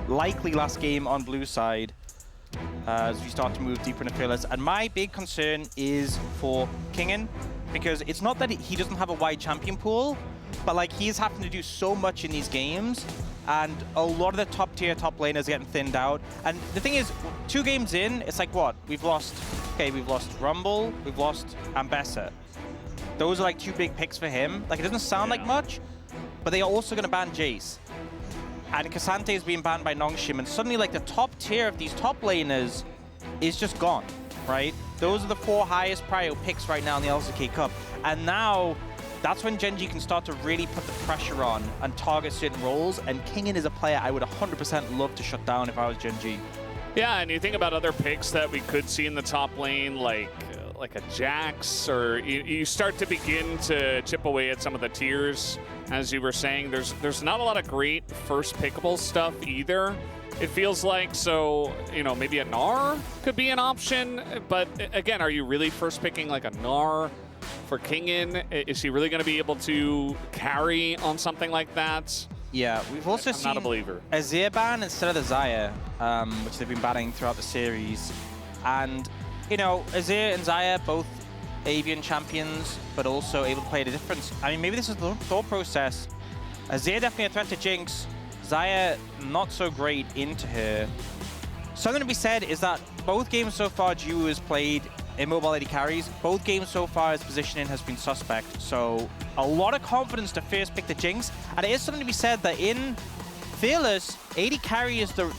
likely last game on blue side as we start to move deeper into Fearless. And my big concern is for Kingen, because it's not that he doesn't have a wide champion pool, but like he's having to do so much in these games, and a lot of the top tier top laners are getting thinned out. And the thing is, 2 games in, it's like what? We've lost Rumble, we've lost Ambessa. Those are like 2 big picks for him. Like it doesn't sound like much, but they are also gonna ban Jace. And Cassante is being banned by Nongshim, and suddenly like the top tier of these top laners is just gone, right? Those are the 4 highest prio picks right now in the LCK Cup. And now, that's when GENG can start to really put the pressure on and target certain roles, and Kingen is a player I would 100% love to shut down if I was GENG. Yeah, and you think about other picks that we could see in the top lane, like a Jax, or you start to begin to chip away at some of the tiers. As you were saying, there's not a lot of great first pickable stuff either, it feels like. So, you know, maybe a Gnar could be an option, but again, are you really first picking like a Gnar for Kingen? Is he really going to be able to carry on something like that? Yeah, we've also seen not a believer. A Azir ban instead of the Xayah, which they've been banning throughout the series. And, you know, Azir and Xayah, both Avian champions, but also able to play the difference. I mean, maybe this is the thought process. Azir definitely a threat to Jinx. Xayah not so great into her. Something to be said is that both games so far Jiwoo has played immobile AD carries. Both games so far his positioning has been suspect. So a lot of confidence to first pick the Jinx. And it is something to be said that in Fearless, AD carry is the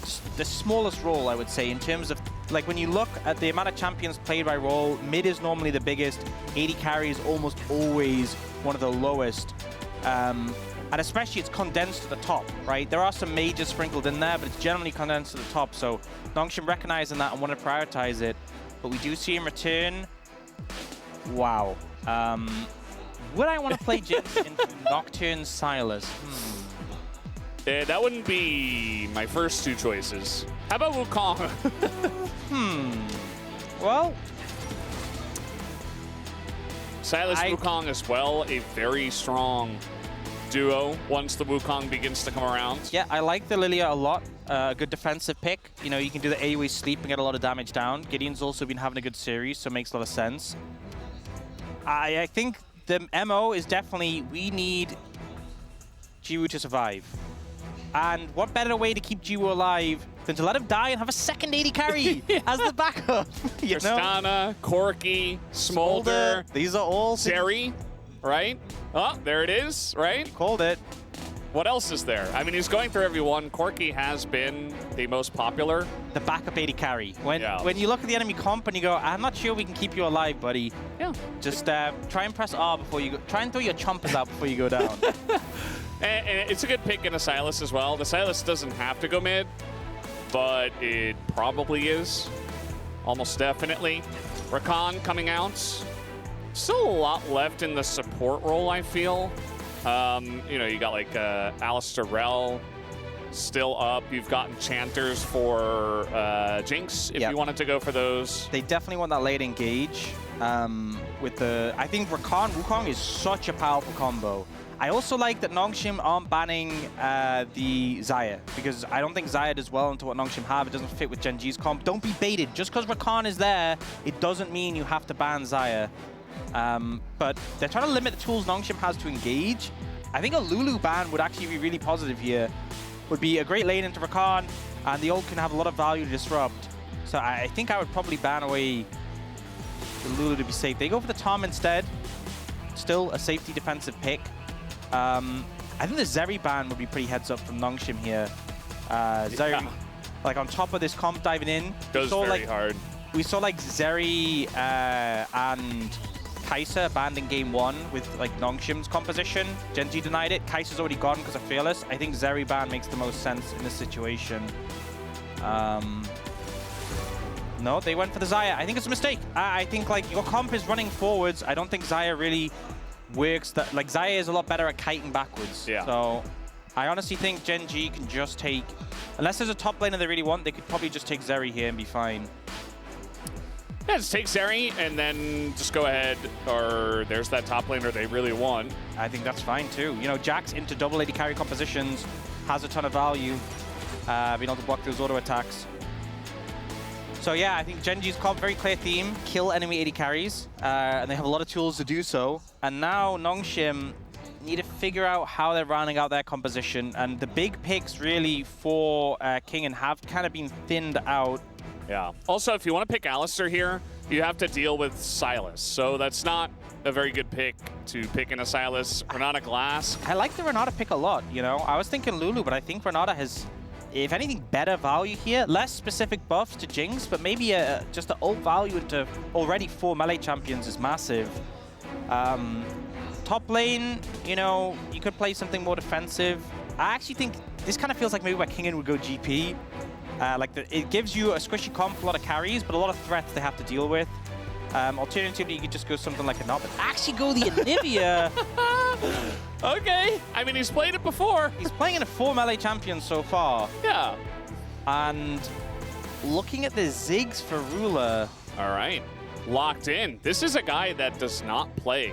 smallest role, I would say, in terms of, like, when you look at the amount of champions played by role, mid is normally the biggest, AD carry is almost always one of the lowest. And especially it's condensed to the top, right? There are some majors sprinkled in there, but it's generally condensed to the top. So Nongshim recognizing that and want to prioritize it. But we do see him return. Wow. Would I want to play Jinx into Nocturne Silas? That wouldn't be my first 2 choices. How about Wukong? Well, Silas Wukong as well, a very strong duo once the Wukong begins to come around. Yeah, I like the Lilia a lot. A good defensive pick. You know, you can do the AoE sleep and get a lot of damage down. Gideon's also been having a good series, so it makes a lot of sense. I think the MO is definitely, we need Jiwoo to survive. And what better way to keep Jiwoo alive than to let him die and have a second AD carry as the backup? Tristana, Corki, Smolder. These are all... Zeri, right? Oh, there it is, right? Called it. What else is there? I mean, he's going through everyone. Corki has been the most popular. The backup AD carry. When you look at the enemy comp and you go, I'm not sure we can keep you alive, buddy. Yeah. Just try and press R before you go. Try and throw your chompers out before you go down. And it's a good pick in a Silas as well. The Silas doesn't have to go mid, but it probably is. Almost definitely. Rakan coming out. Still a lot left in the support role, I feel. You know, you got like Alistair Rell still up. You've got enchanters for Jinx if you wanted to go for those. They definitely want that late engage. With the, I think Rakan Wukong is such a powerful combo. I also like that Nongshim aren't banning the Xayah, because I don't think Xayah does well into what Nongshim have. It doesn't fit with GENG's comp. Don't be baited. Just because Rakan is there, it doesn't mean you have to ban Xayah. But they're trying to limit the tools Nongshim has to engage. I think a Lulu ban would actually be really positive here. Would be a great lane into Rakan, and the ult can have a lot of value to disrupt. So I think I would probably ban away the Lulu to be safe. They go for the Tom instead. Still a safety defensive pick. I think the Zeri ban would be pretty heads up from Nongshim here. Zeri, like on top of this comp diving in. Goes very hard. We saw like Zeri and Kai'Sa banned in game 1 with like Nongshim's composition. GENG denied it. Kai'Sa's already gone because of Fearless. I think Zeri ban makes the most sense in this situation. No, they went for the Xayah. I think it's a mistake. I think like your comp is running forwards. I don't think Xayah really works. That like Xayah is a lot better at kiting backwards. Yeah. So I honestly think GENG can just take, unless there's a top laner they really want, they could probably just take Zeri here and be fine. Yeah, just take Zeri and then just go ahead, or there's that top laner they really want. I think that's fine too. You know, Jax into double AD carry compositions has a ton of value. being able to block those auto attacks. So yeah, I think GENG's got a very clear theme, kill enemy AD carries, and they have a lot of tools to do so. And now Nongshim need to figure out how they're rounding out their composition, and the big picks really for King have kind of been thinned out. Yeah. Also, if you want to pick Alistar here, you have to deal with Sylas, so that's not a very good pick to pick in a Sylas. Renata Glass. I like the Renata pick a lot, you know? I was thinking Lulu, but I think Renata has, if anything, better value here. Less specific buffs to Jinx, but maybe just the ult value into already 4 melee champions is massive. Top lane, you know, you could play something more defensive. I actually think this kind of feels like maybe where Kingen would go GP. It gives you a squishy comp, a lot of carries, but a lot of threats they have to deal with. Alternatively, you could just go something like a Not, but actually go the Anivia. Okay. I mean, he's played it before. He's playing in a 4 melee champion so far. Yeah. And looking at the Ziggs for Ruler. All right. Locked in. This is a guy that does not play.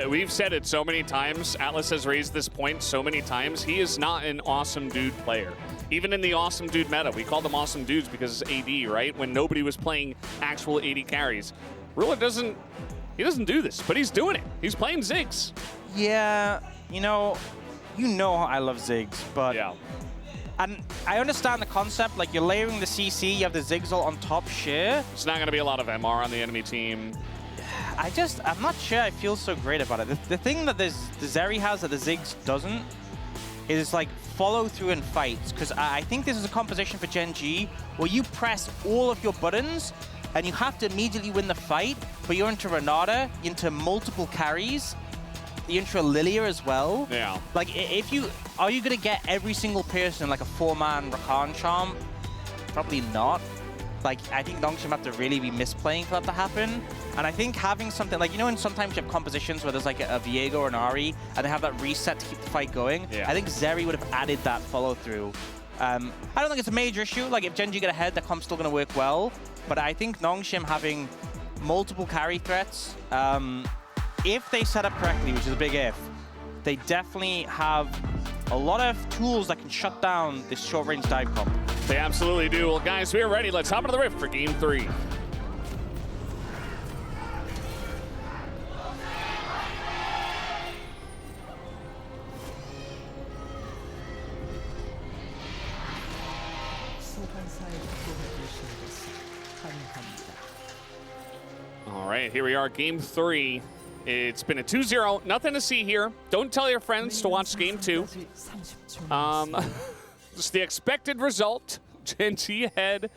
We've said it so many times. Atlas has raised this point so many times. He is not an awesome dude player. Even in the awesome dude meta, we called them awesome dudes because it's AD, right? When nobody was playing actual AD carries. Ruler doesn't do this, but he's doing it. He's playing Ziggs. Yeah, you know I love Ziggs, but yeah. And I understand the concept, like you're layering the CC, you have the Ziggs ult on top, sure. It's not going to be a lot of MR on the enemy team. I'm not sure I feel so great about it. The thing that the Zeri has that the Ziggs doesn't is like follow through in fights, because I think this is a composition for GENG where you press all of your buttons and you have to immediately win the fight, but you're into Renata, into multiple carries, you're into Lilia as well. Yeah. Like, are you gonna get every single person like a 4-man Rakan charm? Probably not. Like, I think Nongshim have to really be misplaying for that to happen. And I think having something like, you know, and sometimes you have compositions where there's like a Viego or an Ahri, and they have that reset to keep the fight going. Yeah. I think Zeri would have added that follow-through. I don't think it's a major issue. Like, if GENG get ahead, the comp's still going to work well. But I think Nongshim having multiple carry threats, if they set up correctly, which is a big if, they definitely have a lot of tools that can shut down this short-range dive comp. They absolutely do. Well, guys, we are ready. Let's hop into the Rift for Game 3. All right, here we are, Game 3. It's been a 2-0. Nothing to see here. Don't tell your friends to watch Game 2. Just the expected result. GENG ahead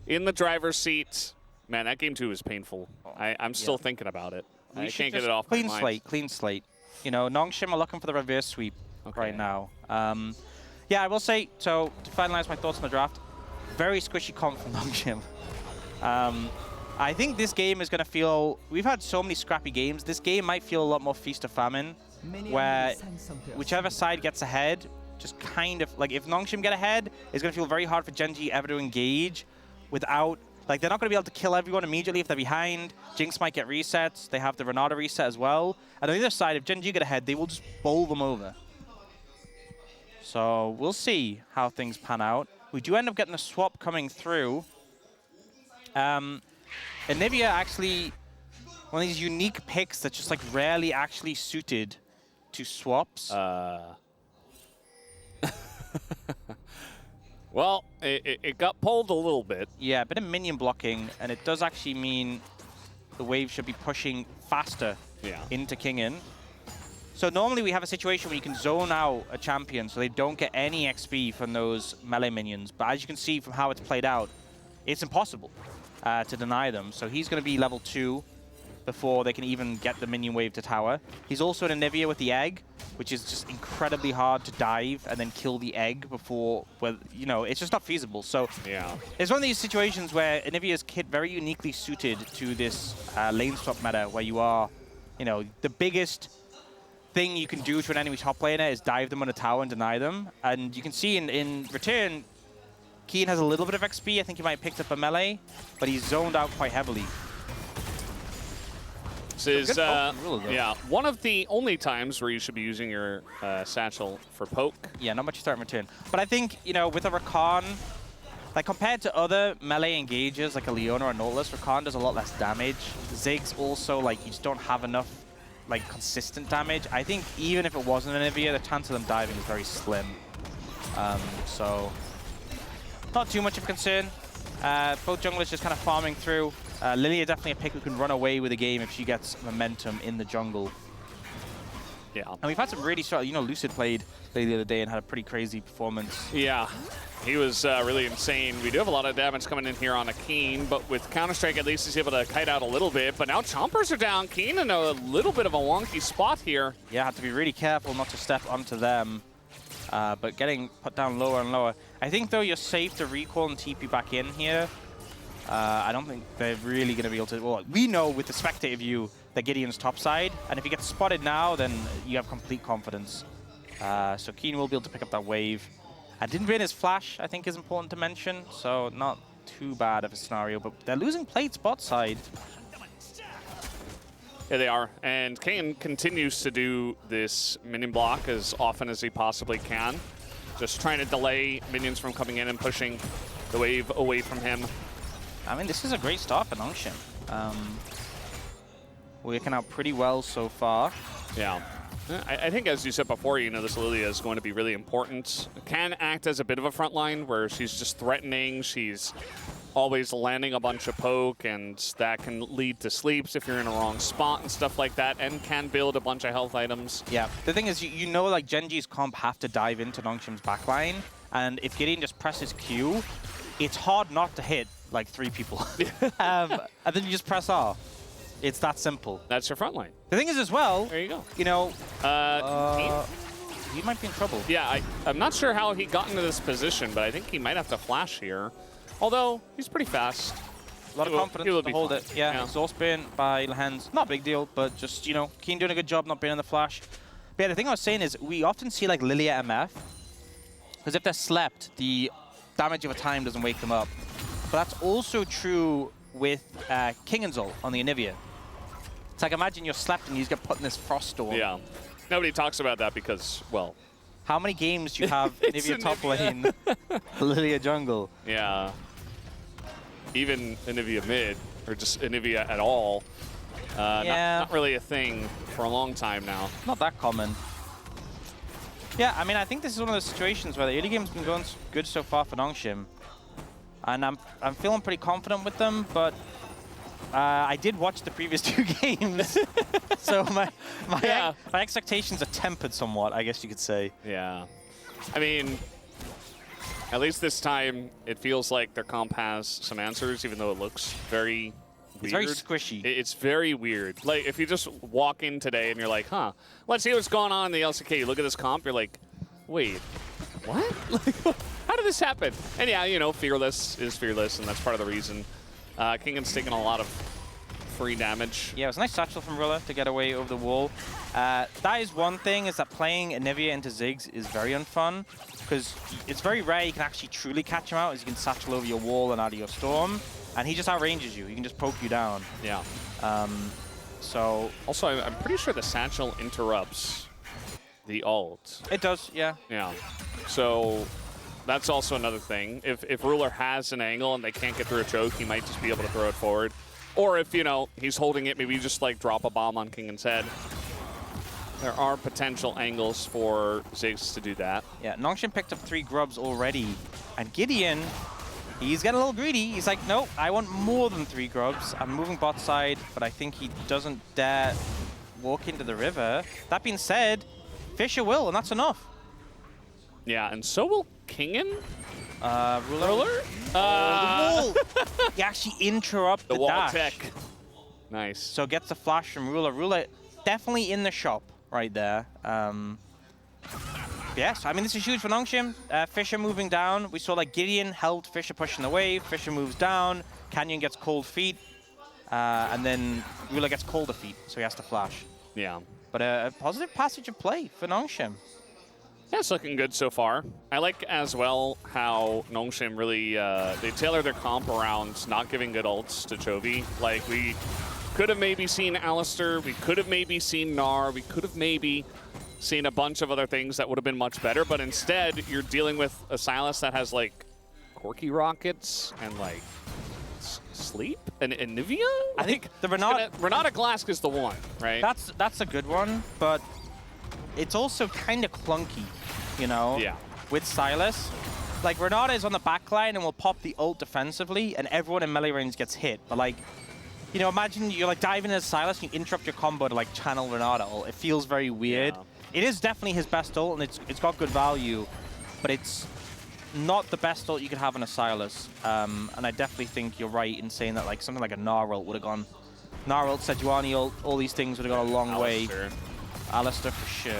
in the driver's seat. Man, that Game 2 was painful. I'm still thinking about it. I can't get it off my mind. Clean slate. You know, Nongshim are looking for the reverse sweep right now. Yeah, I will say, so to finalize my thoughts on the draft, very squishy comp from Nongshim. I think this game is going to feel, we've had so many scrappy games, this game might feel a lot more feast or famine, where whichever side gets ahead, just kind of, like if Nongshim get ahead, it's going to feel very hard for GENG ever to engage without, like they're not going to be able to kill everyone immediately if they're behind. Jinx might get resets, they have the Renata reset as well. And on the other side, if GENG get ahead, they will just bowl them over. So we'll see how things pan out. We do end up getting a swap coming through. Anivia actually, one of these unique picks that's just like rarely actually suited to swaps. Well, it got pulled a little bit. Yeah, a bit of minion blocking, and it does actually mean the wave should be pushing faster into Kingen. So normally we have a situation where you can zone out a champion so they don't get any XP from those melee minions. But as you can see from how it's played out, it's impossible to deny them. So he's going to be level 2 before they can even get the minion wave to tower. He's also an Anivia with the egg, which is just incredibly hard to dive and then kill the egg before, well, you know, it's just not feasible. So it's one of these situations where Anivia's kit very uniquely suited to this lane swap meta where you are, you know, the biggest thing you can do to an enemy top laner is dive them on a tower and deny them. And you can see in return, Keen has a little bit of XP. I think he might have picked up a melee, but he's zoned out quite heavily. This is, Ruler, yeah, one of the only times where you should be using your satchel for poke. Yeah, not much start and return. But I think, you know, with a Rakan, like compared to other melee engagers like a Leona or Nautilus, Rakan does a lot less damage. Ziggs also, like, you just don't have enough, like, consistent damage. I think even if it wasn't an Anivia, the chance of them diving is very slim. So, not too much of a concern. Both junglers just kind of farming through. Lilia definitely a pick who can run away with the game if she gets momentum in the jungle. Yeah. And we've had some really strong, you know, Lucid played the other day and had a pretty crazy performance. Yeah, he was really insane. We do have a lot of damage coming in here on a Keen, but with Counter-Strike, at least he's able to kite out a little bit. But now Chompers are down. Keen in a little bit of a wonky spot here. Yeah, had to be really careful not to step onto them. But getting put down lower and lower. I think, though, you're safe to recall and TP back in here. I don't think they're really going to be able to... Well, we know with the spectator view that Gideon's topside, and if he gets spotted now, then you have complete confidence. So Keen will be able to pick up that wave. And didn't win his flash, I think is important to mention, so not too bad of a scenario, but they're losing plates bot side. Yeah, they are. And Kane continues to do this minion block as often as he possibly can. Just trying to delay minions from coming in and pushing the wave away from him. I mean, this is a great start for Nongshim. Working out pretty well so far. Yeah. I think, as you said before, you know, this Lilia is going to be really important. Can act as a bit of a front line where she's just threatening. She's always landing a bunch of poke, and that can lead to sleeps if you're in a wrong spot and stuff like that, and can build a bunch of health items. Yeah. The thing is, you know, like, Genji's comp have to dive into Nongshim's backline, and if Gideon just presses Q, it's hard not to hit, like, 3 people. And then you just press R. It's that simple. That's your front line. The thing is, as well, There you go. you know, Keen? he might be in trouble. Yeah, I'm not sure how he got into this position, but I think he might have to flash here. Although, he's pretty fast. A lot of confidence to hold fine. it. Yeah, exhaust burn by Lehens. Not a big deal, but just, you know, Keen doing a good job not being in the flash. But yeah, the thing I was saying is, we often see, like, Lilia MF, because if they're slept, the damage of a time doesn't wake them up. But that's also true with King and Zol on the Anivia. It's like, imagine you're slept and you just get put in this frost storm. Yeah. Nobody talks about that because, well... How many games do you have Anivia top lane, Lilia jungle? Yeah. Even Anivia mid, or just Anivia at all. Yeah. Not really a thing for a long time now. Not that common. Yeah, I mean, I think this is one of those situations where the early game's been going good so far for Nongshim. And I'm feeling pretty confident with them, but I did watch the previous 2 games. So my expectations are tempered somewhat, I guess you could say. Yeah. I mean, at least this time, it feels like their comp has some answers, even though it looks very weird. It's very squishy. It's very weird. Like, if you just walk in today and you're like, huh, let's see what's going on in the LCK. You look at this comp, you're like, wait, what? Like, how did this happen? And yeah, you know, Fearless is Fearless, and that's part of the reason. Kingan's taking a lot of free damage. Yeah, it was a nice satchel from Rilla to get away over the wall. That is one thing, is that playing Anivia into Ziggs is very unfun, because it's very rare you can actually truly catch him out, as you can satchel over your wall and out of your storm, and he just outranges you. He can just poke you down. Yeah. So... Also, I'm pretty sure the satchel interrupts the ult. It does, yeah. Yeah. So... That's also another thing. If Ruler has an angle and they can't get through a choke, he might just be able to throw it forward. Or if, you know, he's holding it, maybe you just, like, drop a bomb on Kingan's head. There are potential angles for Ziggs to do that. Yeah, Nongshim picked up 3 grubs already. And Gideon, he's getting a little greedy. He's like, nope, I want more than 3 grubs. I'm moving bot side, but I think he doesn't dare walk into the river. That being said, Fisher will, and that's enough. Yeah, and so will Kingan? Ruler? The wall! He actually interrupts the wall dash. tech. Nice. So gets the flash from Ruler. Ruler definitely in the shop right there. Yes, I mean, this is huge for Nongshim. Fisher moving down. We saw, like, Gideon held Fisher pushing the wave. Fisher moves down. Canyon gets cold feet. And then Ruler gets colder feet, so he has to flash. Yeah. But a positive passage of play for Nongshim. Yeah, it's looking good so far. I like as well how Nongshim really, they tailor their comp around not giving good ults to Chovy. Like, we could have maybe seen Alistair. We could have maybe seen Gnar. We could have maybe seen a bunch of other things that would have been much better. But instead, you're dealing with a Sylas that has like Corky Rockets and like Sleep and Nivea. I think the Renata Glask is the one, right? That's a good one, but it's also kind of clunky, you know? Yeah. With Sylas. Like, Renata is on the back line and will pop the ult defensively, and everyone in melee range gets hit. But, like, you know, imagine you're, like, diving as Sylas and you interrupt your combo to, like, channel Renata ult. It feels very weird. Yeah. It is definitely his best ult, and it's got good value, but it's not the best ult you could have on a Sylas. And I definitely think you're right in saying that, like, something like a Gnar ult would have gone. Gnar ult, Sejuani ult, all these things would have gone a long way. Alistair for sure.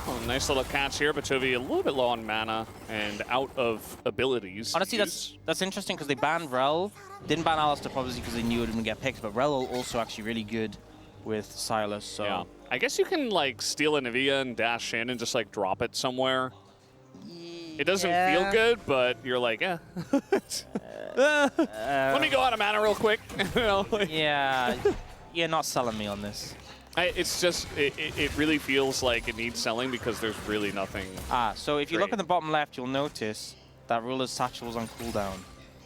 Well, nice little catch here, but Chovy a little bit low on mana and out of abilities. Honestly, that's interesting because they banned Rel. Didn't ban Alistair obviously because they knew it wouldn't get picked, but Rel also actually really good with Sylas. So yeah. I guess you can like steal a Nivea and dash in and just like drop it somewhere. It doesn't feel good, but you're like, eh. Let me go out of mana real quick. You know, like. Yeah, you're not selling me on this. It's just, it really feels like it needs selling because there's really nothing. So if you look at the bottom left, you'll notice that Ruler's satchel was on cooldown.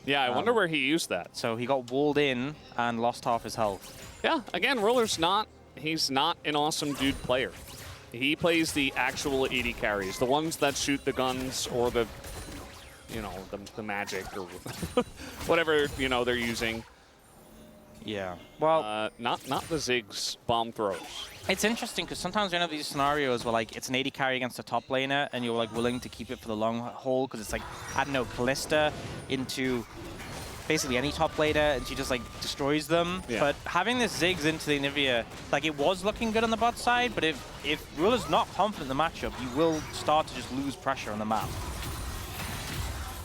Yeah, I wonder where he used that. So he got walled in and lost half his health. Yeah, again, Ruler's he's not an awesome dude player. He plays the actual AD carries, the ones that shoot the guns or the, you know, the magic or whatever, you know, they're using. Yeah, well... not the Ziggs bomb throws. It's interesting because sometimes you have these scenarios where like it's an AD carry against a top laner and you're like willing to keep it for the long haul because it's like, I don't know, Callista into basically any top laner and she just like destroys them. Yeah. But having this Ziggs into the Nivea, like it was looking good on the bot side, but if Ruler's not confident in the matchup, you will start to just lose pressure on the map.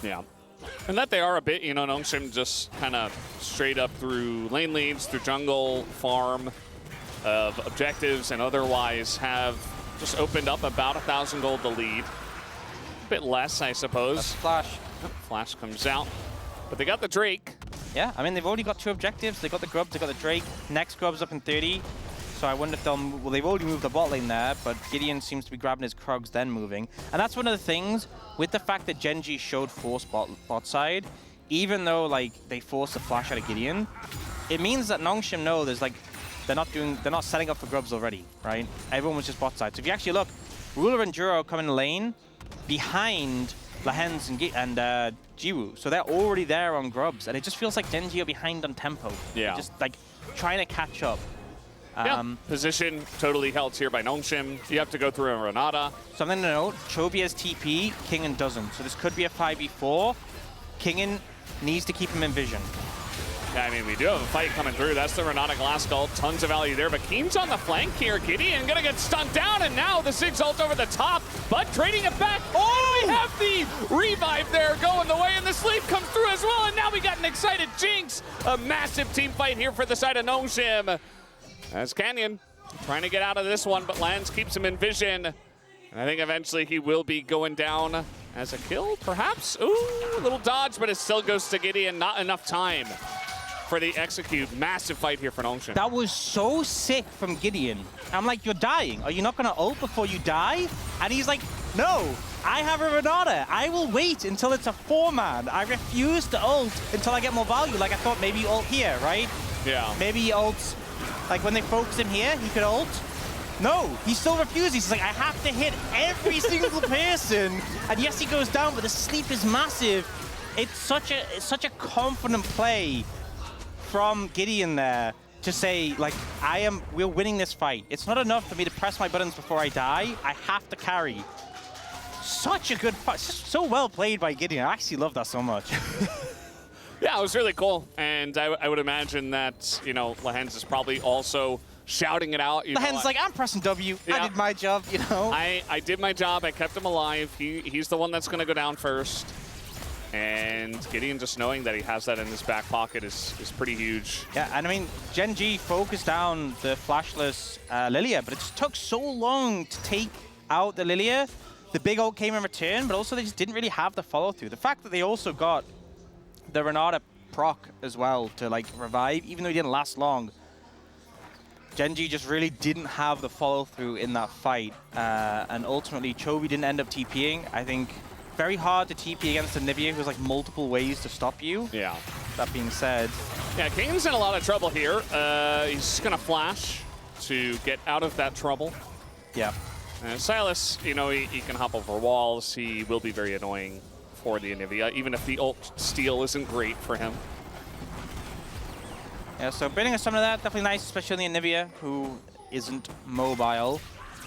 Yeah. And that they are a bit, you know, Nongshim just kind of straight up through lane leads, through jungle, farm, of objectives, and otherwise have just opened up about 1,000 gold to lead. A bit less, I suppose. That's Flash. Oh, Flash comes out. But they got the Drake. Yeah, I mean, they've already got 2 objectives. They got the Grubs, they got the Drake. Next Grub's up in 30. So I wonder if they'll move. Well, they've already moved the bot lane there, but Gideon seems to be grabbing his Krugs, then moving. And that's one of the things, with the fact that GENG showed force bot side, even though like they forced a flash out of Gideon, it means that Nongshim know there's like, they're not setting up for Grubs already, right? Everyone was just bot side. So if you actually look, Ruler and Juro come in the lane behind Lahens and Jiwoo. So they're already there on Grubs, and it just feels like GENG are behind on tempo. Yeah. Just like trying to catch up. Position totally held here by Nongshim. You have to go through a Renata. Something to note, Chovy has TP, Kingen doesn't. So this could be a 5v4. Kingen needs to keep him in vision. Yeah, I mean, we do have a fight coming through. That's the Renata Glass ult. Tons of value there, but Keen's on the flank here. Gideon gonna get stunned down, and now the Ziggs ult over the top, but trading it back. Oh, we have the revive there going the way, and the sleep comes through as well, and now we got an excited Jinx. A massive team fight here for the side of Nongshim. As Canyon trying to get out of this one, but Lance keeps him in vision. And I think eventually he will be going down as a kill, perhaps? Ooh, a little dodge, but it still goes to Gideon. Not enough time for the execute. Massive fight here for Nongshim. That was so sick from Gideon. I'm like, you're dying. Are you not going to ult before you die? And he's like, no, I have a Renata. I will wait until it's a 4-man. I refuse to ult until I get more value. Like I thought maybe ult here, right? Yeah. Maybe he ults. Like when they focus him here, he could ult. No, he still refuses. He's like, I have to hit every single person. And yes, he goes down, but the sleep is massive. It's such a confident play from Gideon there to say, like, we're winning this fight. It's not enough for me to press my buttons before I die. I have to carry. Such a good fight. So well played by Gideon. I actually love that so much. Yeah, it was really cool, and I would imagine that, you know, Lahens is probably also shouting it out. Lahens like, I'm pressing W. Yeah. I did my job, you know. I did my job. I kept him alive. He's the one that's going to go down first. And Gideon just knowing that he has that in his back pocket is pretty huge. Yeah, and I mean, GENG focused down the flashless Lilia, but it just took so long to take out the Lilia. The big ult came in return, but also they just didn't really have the follow-through. The fact that they also got the Renata proc as well to like revive, even though he didn't last long, GENG just really didn't have the follow-through in that fight. And ultimately, Chovy didn't end up TPing. I think very hard to TP against a Nivea who has like multiple ways to stop you. Yeah. That being said. Yeah, King's in a lot of trouble here. He's going to flash to get out of that trouble. Yeah. Silas, you know, he can hop over walls. He will be very annoying for the Anivia, even if the ult steal isn't great for him. Yeah, so baiting a summon of that, definitely nice, especially in the Anivia, who isn't mobile.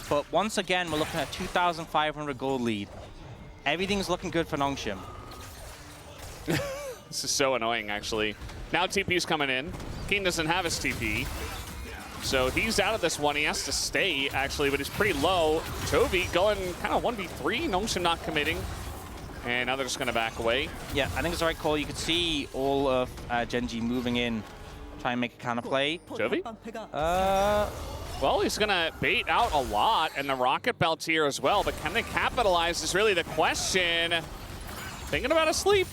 But once again, we're looking at 2,500 gold lead. Everything's looking good for Nongshim. This is so annoying, actually. Now TP's coming in. King doesn't have his TP. So he's out of this one. He has to stay, actually, but he's pretty low. Chovy going kind of 1v3. Nongshim not committing. And now they're just going to back away. Yeah, I think it's the right call. You could see all of GENG moving in, try and make a counter play. Chovy? Well, he's going to bait out a lot, and the Rocket Belt's here as well. But can they capitalize is really the question. Thinking about a sleep,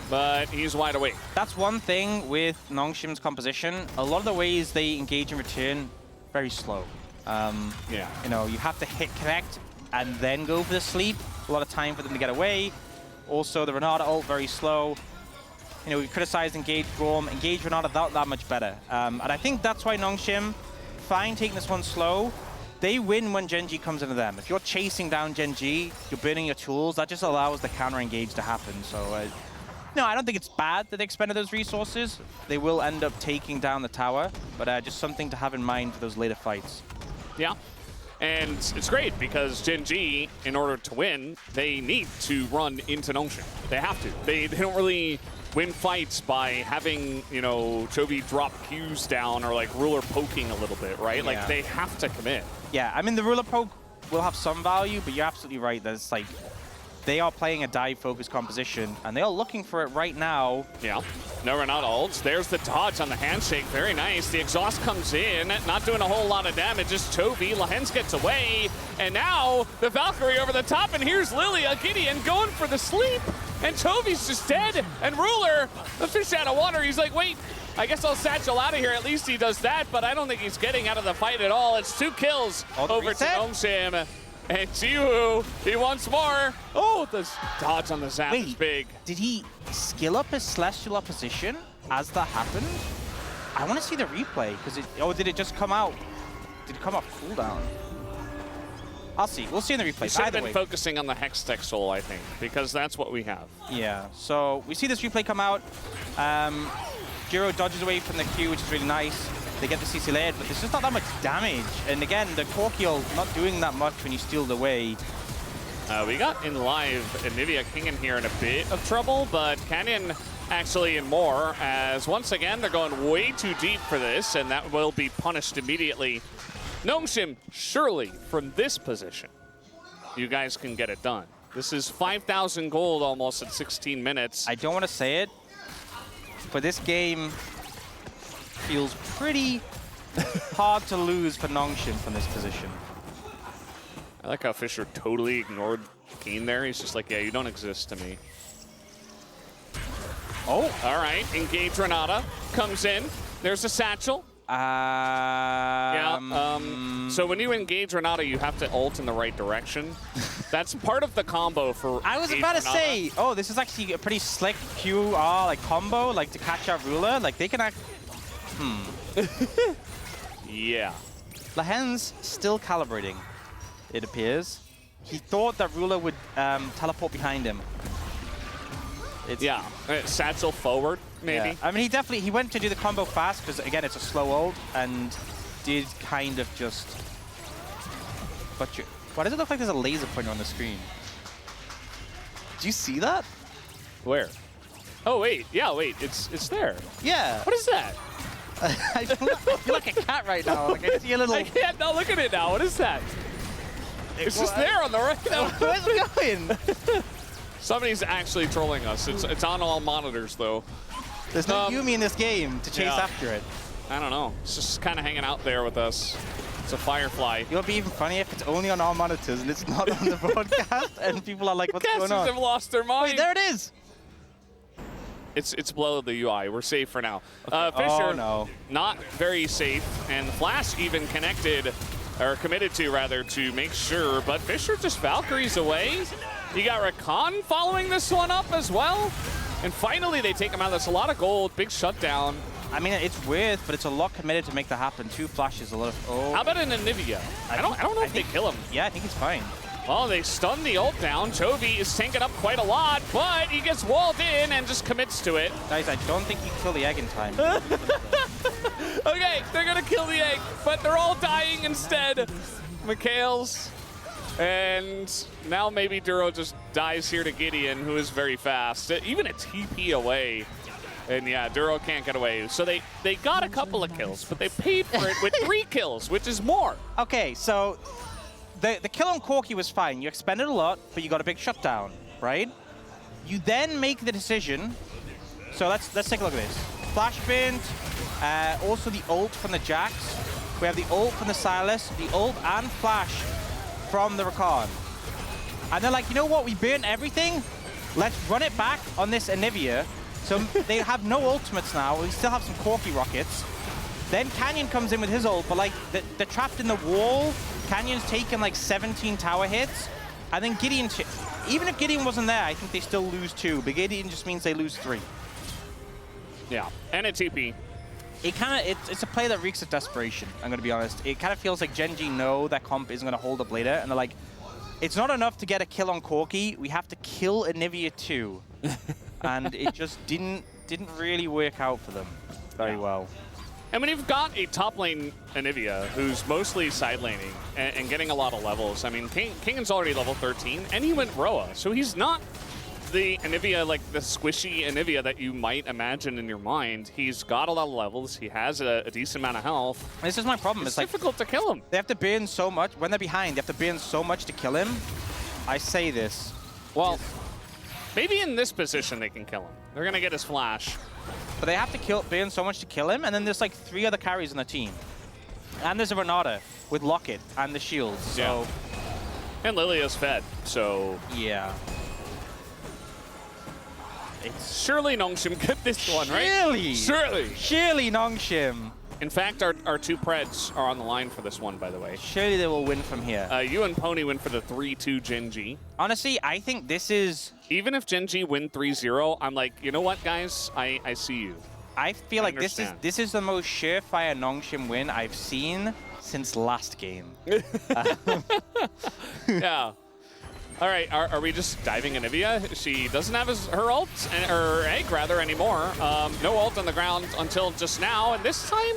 but he's wide awake. That's one thing with Nongshim's composition. A lot of the ways they engage in return, very slow. Yeah. You know, you have to hit connect and then go for the sleep. A lot of time for them to get away. Also, the Renata ult, very slow. You know, we criticized Engage Gorm. Engage Renata not that much better. And I think that's why Nongshim, fine taking this one slow. They win when GENG comes into them. If you're chasing down GENG, you're burning your tools, that just allows the counter engage to happen. So, no, I don't think it's bad that they expended those resources. They will end up taking down the tower, but just something to have in mind for those later fights. Yeah. And it's great because GENG, in order to win, they need to run into Nongshim. They have to. They don't really win fights by having, you know, Chovy drop Qs down or like ruler poking a little bit, right? Yeah. Like they have to commit. Yeah, I mean, the ruler poke will have some value, but you're absolutely right. There's like, they are playing a dive-focused composition, and they are looking for it right now. Yeah, no Renata ults. There's the dodge on the handshake. Very nice. The exhaust comes in, not doing a whole lot of damage. Just Chovy. Lahens gets away, and now the Valkyrie over the top, and here's Lilia Gideon going for the sleep, and Chovy's just dead, and Ruler, the fish out of water, he's like, wait, I guess I'll satchel out of here. At least he does that, but I don't think he's getting out of the fight at all. It's 2 kills over to Nongshim. And Jiwoo, he wants more. Oh, the dodge on the zap is big. Did he skill up his Celestial opposition as that happened? I want to see the replay, because or did it just come out? Did it come off cooldown? I'll see. We'll see in the replay. We should have been focusing on the Hextech Soul, I think, because that's what we have. Yeah, so we see this replay come out. Jiro dodges away from the Q, which is really nice. They get the CC layered, but there's just not that much damage. And again, the core kill not doing that much when you steal it away. We got in live Anivia King in here in a bit of trouble, but Canyon actually in more, as once again, they're going way too deep for this, and that will be punished immediately. Nongshim, surely from this position, you guys can get it done. This is 5,000 gold almost at 16 minutes. I don't want to say it, but this game feels pretty hard to lose for Nongshim from this position. I like how Fisher totally ignored Keen there. He's just like, yeah, you don't exist to me. Oh, all right. Engage Renata comes in. There's a satchel. So when you engage Renata, you have to ult in the right direction. That's part of the combo for I was about to say, oh, this is actually a pretty slick QR like combo, like to catch out Ruler. Like they can act. Yeah. Lahens still calibrating, it appears. He thought that Ruler would teleport behind him. Yeah, satchel forward, maybe. Yeah. I mean, he went to do the combo fast because, again, it's a slow ult, and did kind of just... Why does it look like there's a laser pointer on the screen? Do you see that? Where? Oh, wait. Yeah, wait. It's there. Yeah. What is that? I feel like a cat right now. Like I see a little... I can't not look at it now. What is that? It's just there on the right. Where's it going? Somebody's actually trolling us. It's on all monitors, though. There's no Yumi in this game to chase after it. I don't know. It's just kind of hanging out there with us. It's a Firefly. It would be even funny if it's only on our monitors and it's not on the broadcast, and people are like, what's going on? Casters have lost their mind. Wait, there it is. It's below the UI. We're safe for now. Fisher, Oh, no. not very safe, and Flash even connected, or committed to rather, to make sure, but Fisher just Valkyries away. You got Rakan following this one up as well, and finally they take him out. That's a lot of gold, big shutdown. I mean, it's weird, but it's a lot committed to make that happen. 2 flashes, a lot of... Oh. How about an Anivia? I don't know if they kill him. Yeah, I think he's fine. Well, they stun the ult down. Chovy is tanking up quite a lot, but he gets walled in and just commits to it. Guys, I don't think you kill the egg in time. Okay, they're gonna kill the egg, but they're all dying instead. Mikhail's, and now maybe Duro just dies here to Gideon, who is very fast. Even a TP away. And yeah, Duro can't get away. So they got a couple of kills, but they paid for it with 3 kills, which is more. Okay, so the kill on Corki was fine. You expended a lot, but you got a big shutdown, right? You then make the decision. So let's take a look at this. Flash Bint, also the ult from the Jax. We have the ult from the Silas, the ult and flash from the Rakan. And they're like, you know what? We burnt everything. Let's run it back on this Anivia. So they have no ultimates now. We still have some Corki rockets. Then Canyon comes in with his ult, but like they're trapped in the wall. Canyon's taken like 17 tower hits. And then Gideon, even if Gideon wasn't there, I think they still lose 2. But Gideon just means they lose 3. Yeah, and a TP. It's a play that reeks of desperation, I'm going to be honest. It kind of feels like GENG know that comp isn't going to hold up later. And they're like, it's not enough to get a kill on Corki. We have to kill Anivia too. And it just didn't really work out for them very well. And when you've got a top lane Anivia who's mostly side laning and getting a lot of levels, I mean, King's already level 13, and he went Roa, so he's not the Anivia, like the squishy Anivia that you might imagine in your mind. He's got a lot of levels, he has a decent amount of health. This is my problem. It's difficult to kill him. They have to burn so much. When they're behind, they have to burn so much to kill him. I say this. Well, maybe in this position they can kill him. They're going to get his flash. But they have to burn so much to kill him, and then there's like 3 other carries on the team. And there's a Renata with Locket and the shields, so... Yeah. And Lilia's fed, so... Yeah. It's surely Nongshim get this one, right? Surely Nongshim. In fact, our 2 Preds are on the line for this one, by the way. Surely they will win from here. You and Pony win for the 3-2 GENG. Honestly, I think this is... Even if GENG win 3-0, I'm like, you know what, guys? I see you. I feel like this is the most surefire Nongshim win I've seen since last game. Yeah. All right, are we just diving Anivia? She doesn't have her ult, or egg rather, anymore. No ult on the ground until just now, and this time,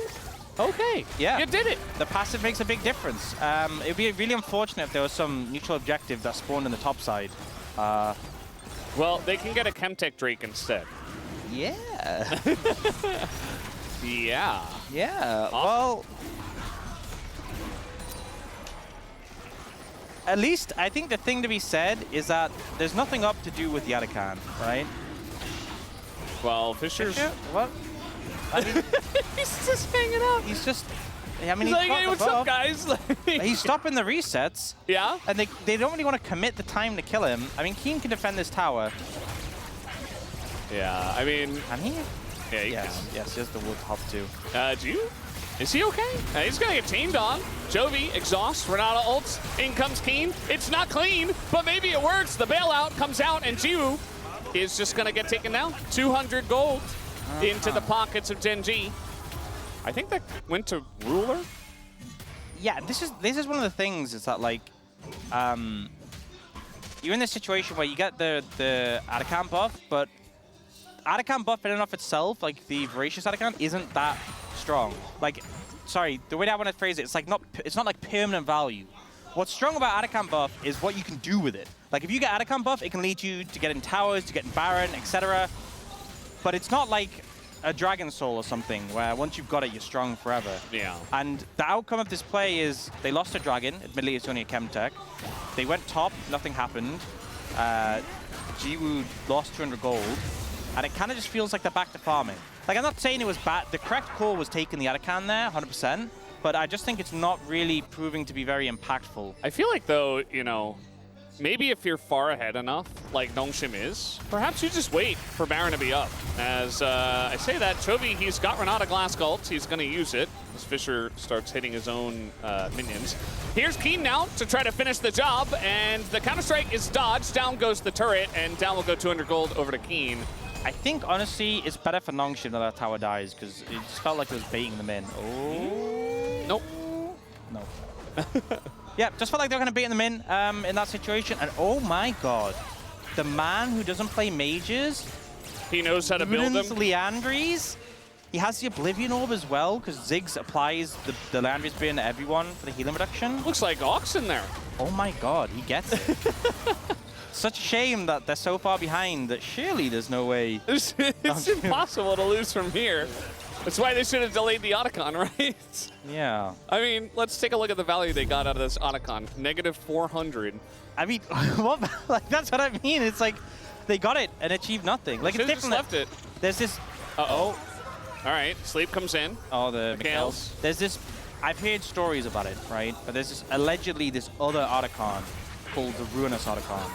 okay. Yeah. You did it. The passive makes a big difference. It would be really unfortunate if there was some neutral objective that spawned in the top side. Well, they can get a Chemtech Drake instead. Yeah. Yeah. Yeah, well... At least, I think the thing to be said is that there's nothing up to do with Yadakan, right? Well, Fisher's... What? I mean, he's just hanging out. He's just... I mean, he's like, hey, what's up, guys? He's stopping the resets. Yeah? And they don't really want to commit the time to kill him. I mean, Keen can defend this tower. Yeah, I mean... Can he? Yeah, he yes, can. yes, he has the wood hop too. Do you? Is he okay? He's gonna get teamed on. Chovy, exhaust, Renata ults, in comes Keen. It's not clean, but maybe it works. The bailout comes out, and Jiwoo is just gonna get taken down. 200 gold into the pockets of GENG. I think that went to Ruler. Yeah, this is one of the things is that like, you're in this situation where you get the Atakan buff, but Atakan buff in and of itself, like the Voracious Atakan, isn't that strong. Like, sorry, the way that I want to phrase it, it's not like permanent value. What's strong about Atakan buff is what you can do with it. Like, if you get Atakan buff, it can lead you to getting towers, to getting Baron, etc. But it's not like a Dragon Soul or something, where once you've got it, you're strong forever. Yeah. And the outcome of this play is they lost a Dragon. Admittedly, it's only a Chemtech. They went top, nothing happened. Jiwoo lost 200 gold. And it kind of just feels like they're back to farming. Like, I'm not saying it was bad. The correct call was taking the Atakan there, 100%. But I just think it's not really proving to be very impactful. I feel like, though, you know, maybe if you're far ahead enough, like Nongshim is, perhaps you just wait for Baron to be up. As I say that, Chovy, he's got Renata Glass ult. He's going to use it as Fisher starts hitting his own minions. Here's Keen now to try to finish the job, and the Counter-Strike is dodged. Down goes the turret, and down will go 200 gold over to Keen. I think, honestly, it's better for Nongshim that that tower dies, because it just felt like it was baiting them in. Oh. Nope. No. Yeah, just felt like they were going to bait them in that situation. And oh my god, the man who doesn't play mages, he knows how to build them. Leandries. He has the Oblivion Orb as well, because Ziggs applies the Leandries Spear to everyone for the healing reduction. Looks like Ox in there. Oh my god, he gets it. Such a shame that they're so far behind that surely there's no way. It's impossible to lose from here. That's why they should have delayed the Otacon, right? Yeah. I mean, let's take a look at the value they got out of this Otacon. -400. I mean, what? Like, that's what I mean. It's like they got it and achieved nothing. Like, it's just left it. There's this. Uh-oh. All right, Sleep comes in. Oh, the Mikhails. There's this. I've heard stories about it, right? But there's this allegedly this other Otacon called the Ruinous Otacon.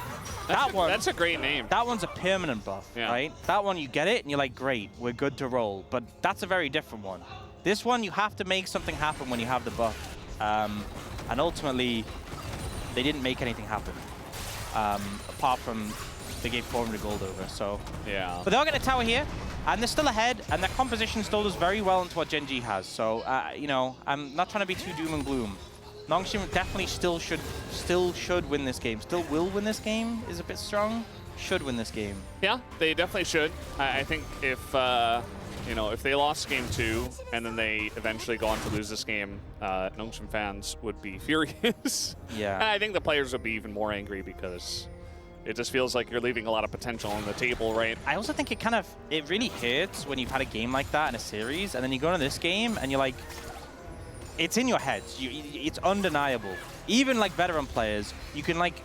That one. That's a great name. That one's a permanent buff, right? That one, you get it, and you're like, great, we're good to roll. But that's a very different one. This one, you have to make something happen when you have the buff. And ultimately, they didn't make anything happen. Apart from they gave 400 gold over, so. Yeah. But they'll get a tower here, and they're still ahead, and their composition still does very well into what GENG has. So, you know, I'm not trying to be too doom and gloom. Nongshim definitely still should win this game. Still will win this game is a bit strong. Should win this game. Yeah, they definitely should. I think if you know, if they lost game 2 and then they eventually go on to lose this game, Nongshim fans would be furious. Yeah. And I think the players would be even more angry because it just feels like you're leaving a lot of potential on the table, right? I also think it really hurts when you've had a game like that in a series, and then you go into this game and you're like, it's in your heads. It's undeniable. Even like veteran players, you can like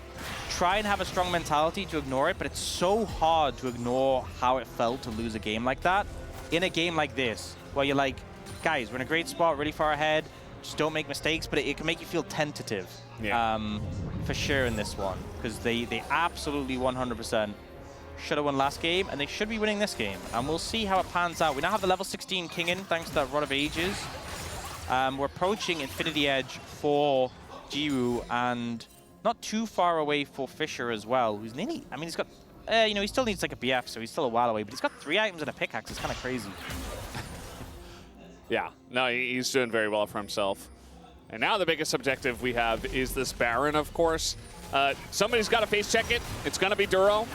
try and have a strong mentality to ignore it, but it's so hard to ignore how it felt to lose a game like that in a game like this, where you're like, guys, we're in a great spot, really far ahead. Just don't make mistakes, but it can make you feel tentative. Yeah. For sure in this one, because they absolutely 100% should have won last game, and they should be winning this game. And we'll see how it pans out. We now have the level 16 King in, thanks to that Rod of Ages. We're approaching Infinity Edge for Jiwoo, and not too far away for Fisher as well, who's nearly, I mean, he's got, you know, he still needs like a BF, so he's still a while away, but he's got 3 items and a pickaxe. It's kind of crazy. Yeah, no, he's doing very well for himself. And now the biggest objective we have is this Baron, of course. Somebody's got to face check it. It's going to be Duro.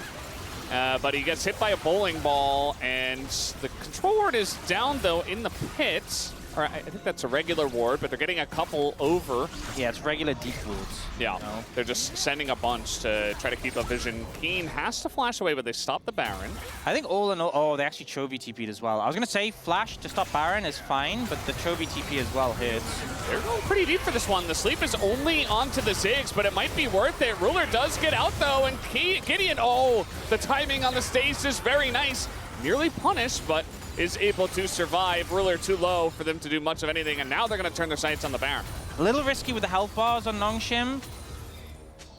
But he gets hit by a bowling ball, and the control ward is down, though, in the pit. Or I think that's a regular ward, but they're getting a couple over. Yeah, it's regular deep wards. Yeah, you know? They're just sending a bunch to try to keep a vision. Keen has to flash away, but they stop the Baron. I think all in all, oh, they actually Chovy TP'd as well. I was going to say flash to stop Baron is fine, but the Chovy TP as well hits. They're going pretty deep for this one. The sleep is only onto the Ziggs, but it might be worth it. Ruler does get out, though, and Gideon, oh, the timing on the stage is very nice. Nearly punished, but is able to survive. Ruler too low for them to do much of anything, and now they're going to turn their sights on the Baron. A little risky with the health bars on Nongshim,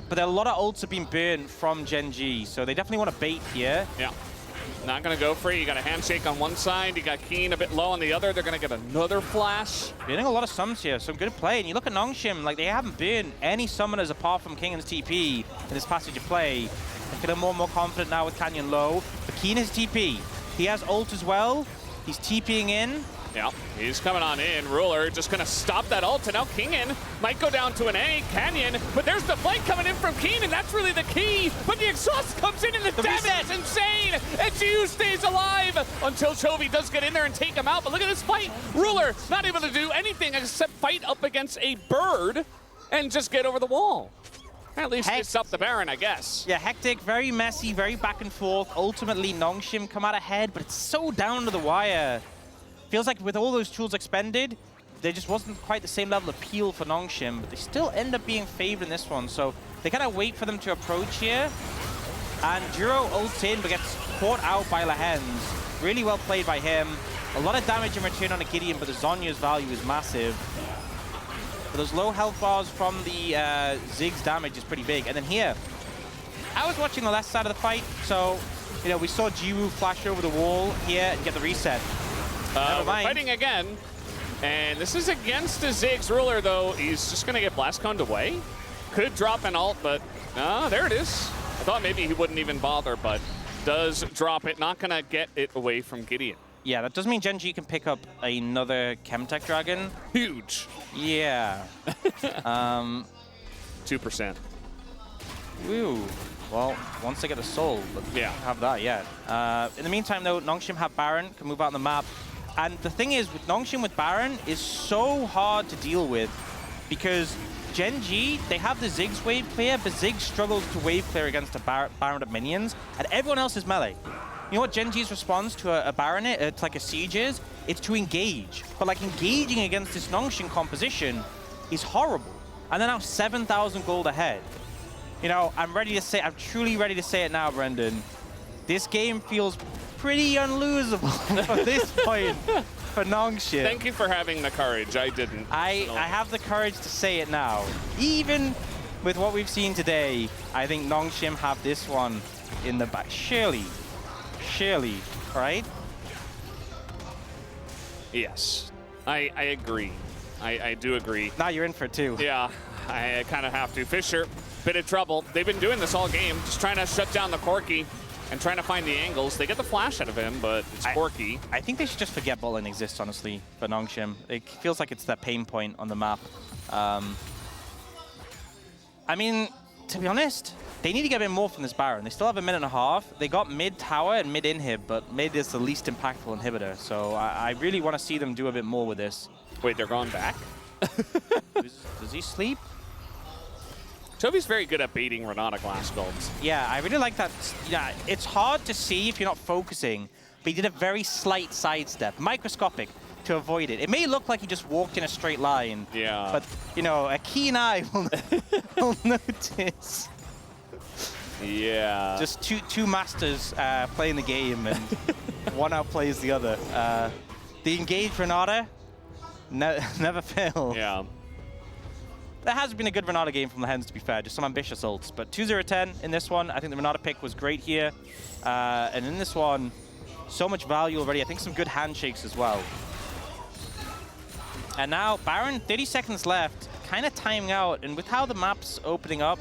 but a lot of ults have been burned from GENG, so they definitely want to bait here. Yeah. Not going to go for it. You got a handshake on one side. You got Keen a bit low on the other. They're going to get another flash. Burning a lot of summons here. Some good play. And you look at Nongshim, like they haven't burned any summoners apart from King and his TP in this passage of play. They're feeling more and more confident now with Canyon low. But Keen has TP. He has ult as well. He's TPing in. Yeah, he's coming on in. Ruler just going to stop that ult, and now Kingen might go down to an A. Canyon, but there's the flank coming in from Keen, and that's really the key. But the exhaust comes in, and the damage is insane. And Jiu stays alive until Chovy does get in there and take him out. But look at this fight. Ruler not able to do anything except fight up against a bird and just get over the wall. At least they stopped the Baron, I guess. Yeah, hectic, very messy, very back and forth. Ultimately, Nongshim come out ahead, but it's so down to the wire. Feels like with all those tools expended, there just wasn't quite the same level of appeal for Nongshim, but they still end up being favored in this one. So they kind of wait for them to approach here. And Duro ults in, but gets caught out by Lahens. Really well played by him. A lot of damage in return on a Gideon, but the Zonya's value is massive. But those low health bars from the Ziggs damage is pretty big. And then here, I was watching the left side of the fight, so, you know, we saw Jiwoo flash over the wall here and get the reset. We're fighting again, and this is against a Ziggs ruler, though. He's just going to get blast coned away. Could drop an ult, but there it is. I thought maybe he wouldn't even bother, but does drop it. Not going to get it away from Gideon. Yeah, that does mean GENG can pick up another Chemtech Dragon. Huge. Yeah. 2%. Woo. Well, once they get the soul, but we don't have that yet. In the meantime, though, Nongshim have Baron, can move out on the map. And the thing is, with Nongshim with Baron, is so hard to deal with because GENG, they have the Ziggs wave clear, but Ziggs struggles to wave clear against a Baron of minions, and everyone else is melee. You know what GENG's response to a Baron, to like a siege is? It's to engage. But like engaging against this Nongshim composition is horrible. And they're now 7,000 gold ahead. You know, I'm truly ready to say it now, Brendan. This game feels pretty unlosable at this point for Nongshim. Thank you for having the courage. I didn't. I have the courage to say it now. Even with what we've seen today, I think Nongshim have this one in the back. Surely, right? Yes, I agree. I do agree. Now you're in for it too. Yeah, I kind of have to. Fisher, bit of trouble. They've been doing this all game, just trying to shut down the Corki and trying to find the angles. They get the flash out of him, but it's Corki. I think they should just forget botling exists, honestly, for Nongshim. It feels like it's that pain point on the map. I mean, to be honest, they need to get a bit more from this Baron. They still have a minute and a half. They got mid tower and mid inhib, but mid is the least impactful inhibitor. So I really want to see them do a bit more with this. Wait, they're going back? Does he sleep? Toby's very good at baiting Renata Glass Golds. Yeah, I really like that. Yeah, it's hard to see if you're not focusing, but he did a very slight sidestep, microscopic, to avoid it. It may look like he just walked in a straight line. Yeah. But, you know, a keen eye will notice. Yeah. Just two masters playing the game, and one outplays the other. The engaged Renata never fails. Yeah. There has been a good Renata game from the Hens, to be fair, just some ambitious ults. But 2-0-10 in this one. I think the Renata pick was great here. And in this one, so much value already. I think some good handshakes as well. And now Baron, 30 seconds left, kind of timing out. And with how the map's opening up,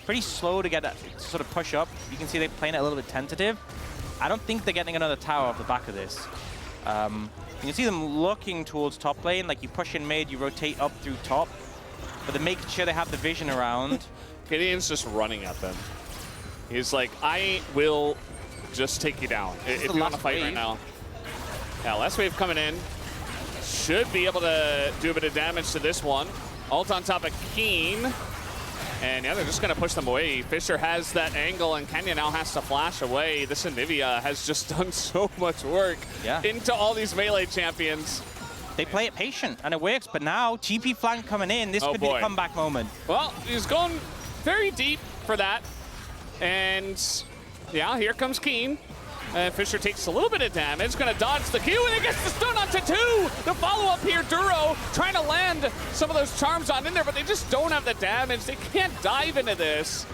pretty slow to get that, to sort of push up. You can see they're playing it a little bit tentative. I don't think they're getting another tower off the back of this. You can see them looking towards top lane. Like you push in mid, you rotate up through top. But they're making sure they have the vision around. Gideon's just running at them. He's like, I will just take you down if you want to fight right now. Yeah, last wave coming in. Should be able to do a bit of damage to this one. Ult on top of Keen. And yeah, they're just going to push them away. Fisher has that angle, and Kenya now has to flash away. This Anivia has just done so much work into all these melee champions. They play it patient, and it works. But now, TP flank coming in. This could be a comeback moment. Well, he's going very deep for that. And yeah, here comes Keen. Fisher takes a little bit of damage. Going to dodge the Q, and he gets the stun onto 2. The follow-up here, Duro trying to land some of those charms on in there, but they just don't have the damage. They can't dive into this.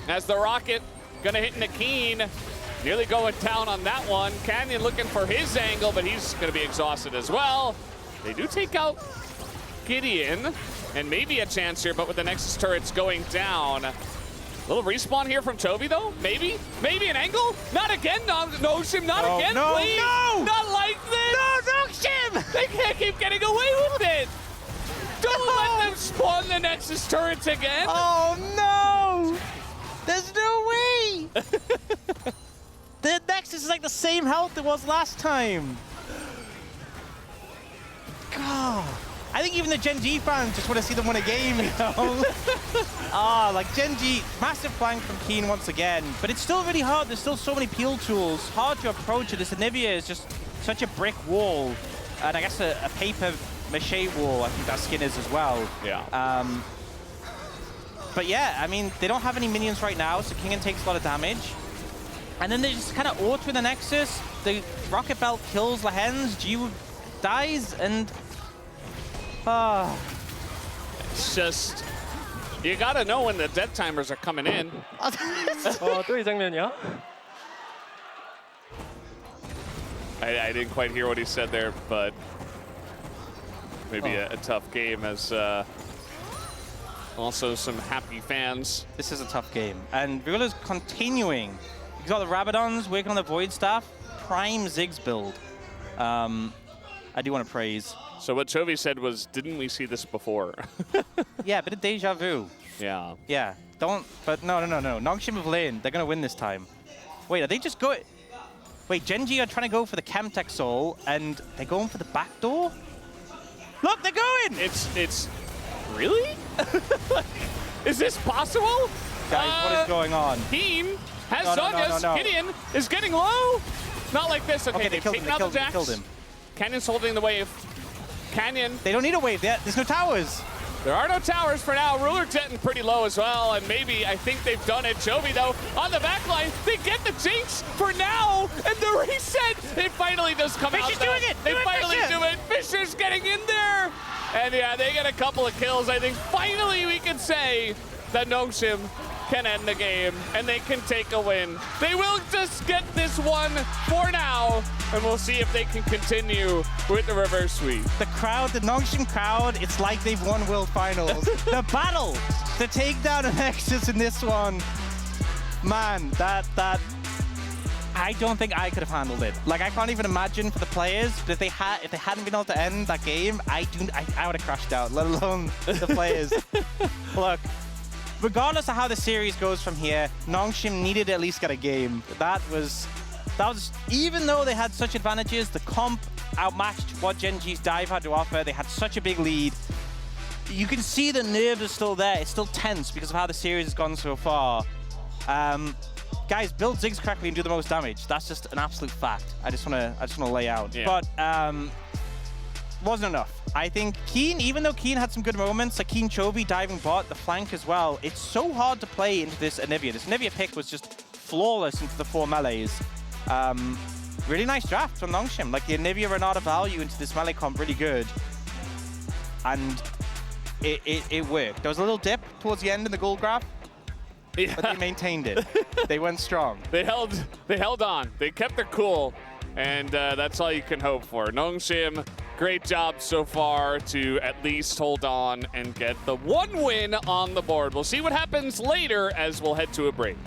As the rocket going to hit into Keen. Nearly going down on that one. Canyon looking for his angle, but he's going to be exhausted as well. They do take out Gideon, and maybe a chance here, but with the Nexus turrets going down. Little respawn here from Toby, though. Maybe an angle? Not again, Nongshim, not again, no, please. No! Not like this. No, Nongshim! They can't keep getting away with it. Don't let them spawn the Nexus turrets again. Oh, no! There's no way! The Nexus is like the same health it was last time. God. I think even the GENG fans just want to see them win a game, you know? Like GENG, massive flank from Keen once again. But it's still really hard. There's still so many peel tools. Hard to approach it. This Anivia is just such a brick wall. And I guess a paper mache wall, I think that skin is as well. Yeah. But yeah, I mean, they don't have any minions right now, so Kingen takes a lot of damage. And then they just kind of auto the Nexus. The Rocket Belt kills the Hens. Jiwoo dies, and... It's just You gotta know when the death timers are coming in. 또 이 장면이야? I didn't quite hear what he said there, but maybe a tough game as also some happy fans. This is a tough game. And Vigola's continuing. He's got the Rabadons working on the Void Staff. Prime Ziggs build. I do want to praise. So what Chovy said was, didn't we see this before? Yeah, a bit of deja vu. Yeah. Yeah, but no. Nongshim have lane. They're going to win this time. Wait, are they just going? Wait, GENG are trying to go for the Chemtech Soul, and they're going for the back door? Look, they're going! It's really? Is this possible? Guys, what is going on? Keen has Sonya's. No. Gideon is getting low. Not like this. Okay, they they've taken out the Jax. killed him. Canyon's holding the wave. Canyon. They don't need a wave yet. There's no towers. There are no towers for now. Ruler getting pretty low as well, and maybe I think they've done it. Chovy, though, on the back line, they get the Jinx for now, and the reset, it finally does come out. Fisher's doing it! They finally Fisher! do it. Fisher's getting in there, and yeah, they get a couple of kills. I think finally we can say that Nongshim can end the game, and they can take a win. They will just get this one for now, and we'll see if they can continue with the reverse sweep. The crowd, the Nongshim crowd, it's like they've won World Finals. The battle to take down a Nexus in this one. Man, that I don't think I could have handled it. Like, I can't even imagine for the players, but if they hadn't been able to end that game, I would have crashed out, let alone the players. Look, regardless of how the series goes from here, Nongshim needed to at least get a game. That was, even though they had such advantages, the comp outmatched what GENG's dive had to offer. They had such a big lead. You can see the nerves are still there. It's still tense because of how the series has gone so far. Guys, build Ziggs correctly and do the most damage. That's just an absolute fact. I just wanna lay out. Yeah. But wasn't enough. I think Keen, even though Keen had some good moments, like Keen Chovy diving bot, the flank as well, it's so hard to play into this Anivia. This Anivia pick was just flawless into the 4 melees. Really nice draft from Nongshim. Like, the Anivia Renata value into this melee comp really good. And it worked. There was a little dip towards the end in the gold graph, Yeah. but they maintained it. They went strong. They held on. They kept their cool, and that's all you can hope for. Nongshim, great job so far to at least hold on and get the 1 win on the board. We'll see what happens later as we'll head to a break.